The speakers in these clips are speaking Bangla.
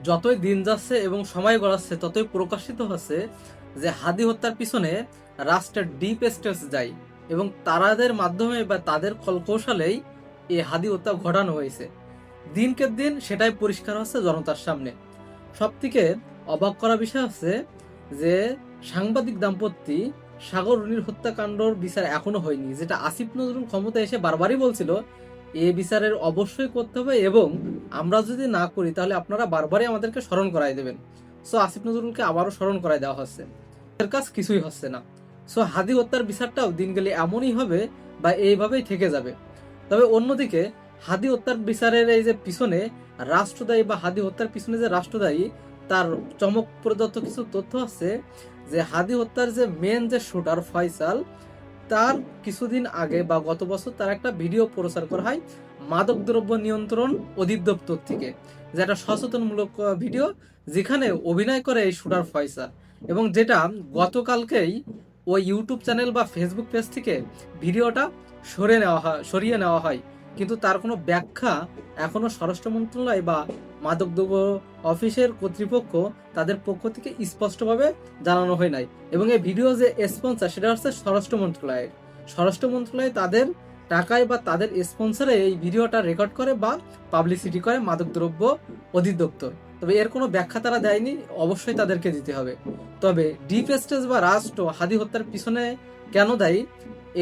যতই দিন যাচ্ছে এবং সময় গড়াচ্ছে ততই প্রকাশিত হচ্ছে যে হাদি হত্যার পিছনে রাষ্ট্রের ডিপ স্টেটস যায় এবং তাদের মাধ্যমে বা তাদের কৌশলেই এই হাদি হত্যা ঘটানো হয়েছে। দিনকে দিন সেটাই পরিষ্কার হচ্ছে জনতার সামনে। সব থেকে অবাক করা বিষয় হচ্ছে যে সাংবাদিক দাম্পত্য সাগর রুনির হত্যাকাণ্ডর বিচার এখনো হয়নি, যেটা আসিফ নজরুল ক্ষমতা এসে বারবারই বলছিল এ বিচারের অবশ্যই করতে হবে এবং আমরা যদি না করি তাহলে আপনারা বারবারই আমাদেরকে স্মরণ করাই দেবেন। সো আসিফ নজরুলকে আবারও স্মরণ করাই দেওয়া হচ্ছে, এর কাজ কিছুই হচ্ছে না। সো হাদি হত্যার বিচারটাও দিন গেলে এমনই হবে বা এইভাবেই থেকে যাবে। তবে অন্যদিকে হাদি হত্যার বিচারের এই যে পিছনে রাষ্ট্রদায়ী বা হাদি হত্যার পিছনে যে রাষ্ট্রদায়ী তার চমক প্রদত্ত কিছু তথ্য আছে যে হাদি হত্যার যে মেন যে শুটার ফয়সাল, তার কিছুদিন আগে বা গত বছর তার একটা ভিডিও প্রচার করা হয় মাদকদ্রব্য নিয়ন্ত্রণ অধিদপ্তর থেকে, যেটা সচেতনমূলক ভিডিও, যেখানে অভিনয় করে এই শুটার ফয়সাল, এবং যেটা গতকালকেই ওই ইউটিউব চ্যানেল বা ফেসবুক পেজ থেকে ভিডিওটা সরিয়ে নেওয়া হয়। কিন্তু তার কোনো ব্যাখ্যা এখনো স্বরাষ্ট্র মন্ত্রণালয় বা মাদকদ্রব্য অফিসের কর্তৃপক্ষ তাদের পক্ষ থেকে স্পষ্টভাবে জানানো হয় নাই। এবং এই ভিডিও যে স্পন্সর সেটা হচ্ছে স্বরাষ্ট্র মন্ত্রণালয় তাদের টাকায় বা তাদের স্পন্সরে এই ভিডিওটা রেকর্ড করে বা পাবলিসিটি করে মাদকদ্রব্য অধিদপ্তর। তবে এর কোনো ব্যাখ্যা তারা দেয়নি, অবশ্যই তাদেরকে দিতে হবে। তবে ডিপ স্টেট বা রাষ্ট্র হাদি হত্যার পিছনে কেন দায়ী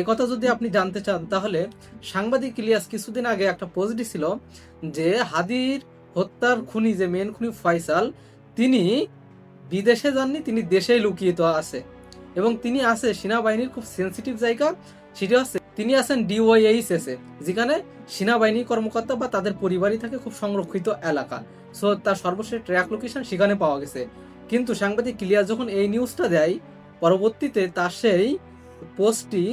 এ কথা যদি আপনি জানতে চান, তাহলে সাংবাদিক ইলিয়াস কিছুদিন আগে একটা পোস্ট দিছিল যে হাদির হত্যার খুনি যে মেন খুনি ফয়সাল, তিনি বিদেশে যাননি, তিনি দেশেই লুকিয়ে তো আছে এবং তিনি আছে সেনাবাহিনীর খুব সেন্সিটিভ জায়গা, সেটি হচ্ছে তিনি আছেন ডিওয়াইএইচএস এ, যেখানে সেনাবাহিনী কর্মকর্তা বা তাদের পরিবারই থাকে খুব সংরক্ষিত এলাকা। সো তার সর্বশেষ ট্র্যাক লোকেশন সেখানে পাওয়া গেছে। কিন্তু সাংবাদিক ইলিয়াস যখন এই নিউজটা দেয়, পরবর্তীতে তার সেই পোস্টটি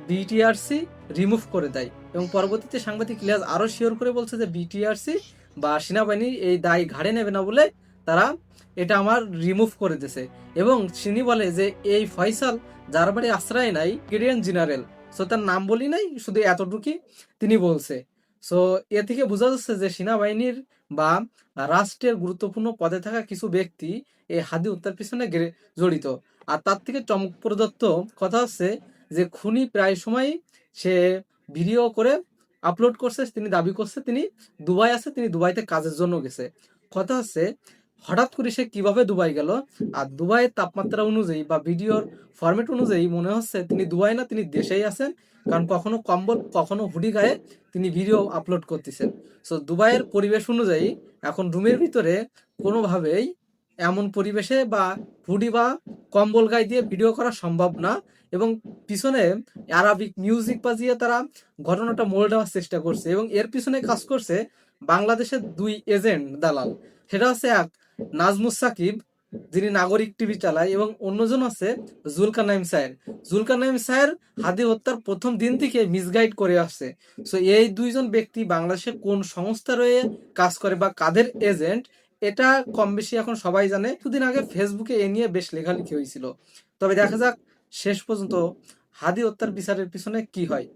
বিটিআরসি রিমুভ করে দেয় এবং পরবর্তীতে সাংবাদিক ইলিয়াস আরো শিওর করে বলছে যে বিটিআরসি বা সেনাবাহিনী এই দায় ঘাড়ে নেবে না বলে তারা এটা আমার রিমুভ করে দিয়েছে। এবং তিনি বলে যে এই ফয়সাল যার বাড়ি আশ্রয় নাই ব্রিগেডিয়ার জেনারেল, সো তার নাম বলি নাই, শুধু এতটুকুই তিনি বলছে। সো এ থেকে বোঝা যাচ্ছে যে সেনাবাহিনীর বা রাষ্ট্রের গুরুত্বপূর্ণ পদে থাকা কিছু ব্যক্তি এই হাদি হত্যার পিছনে জড়িত। আর তার থেকে চমক প্রদত্ত কথা হচ্ছে যে খুনি প্রায় সময় সে ভিডিও করে আপলোড করছে, তিনি দাবি করছে তিনি দুবাই আছে, তিনি দুবাইতে কাজের জন্য গেছে। কথা হচ্ছে হঠাৎ করে সে কিভাবে দুবাই গেল, আর দুবাইয়ের তাপমাত্রা অনুযায়ী বা ভিডিওর ফরম্যাট অনুযায়ী মনে হচ্ছে তিনি দুবাই না, তিনি দেশেই আছেন, কারণ কখনো কম্বল কখনো হুডি গায়ে তিনি ভিডিও আপলোড করতেছেন। সো দুবাইয়ের পরিবেশ অনুযায়ী এখন রুমের ভিতরে কোনোভাবেই এমন পরিবেশে বা হুডি বা কম্বল গায়ে দিয়ে ভিডিও করা সম্ভব না। এবং পিছনে আরাবিক মিউজিক বাজিয়ে তারা ঘটনাটা মোড় দেওয়ার চেষ্টা করছে এবং এর পিছনে কাজ করছে বাংলাদেশের দুই এজেন্ট দালাল। সেটা হচ্ছে এক নাজমুস সাকিব, যিনি নাগরিক টিভি চালায়, এবং অন্যজন আছে জুলকারনাইম স্যার। জুলকারনাইম স্যার হাদি হত্যার প্রথম দিন থেকে মিসগাইড করে আসছে। সো এই দুইজন ব্যক্তি বাংলাদেশে কোন সংস্থা রয়ে কাজ করে বা কাদের এজেন্ট, এটা কম বেশি এখন সবাই জানে। কিছুদিন আগে ফেসবুকে এ নিয়ে বেশ লেখালেখি হয়েছিল। তবে দেখা যাক শেষ পর্যন্ত হাদি হত্যার বিচারের পিছনে কি হয়।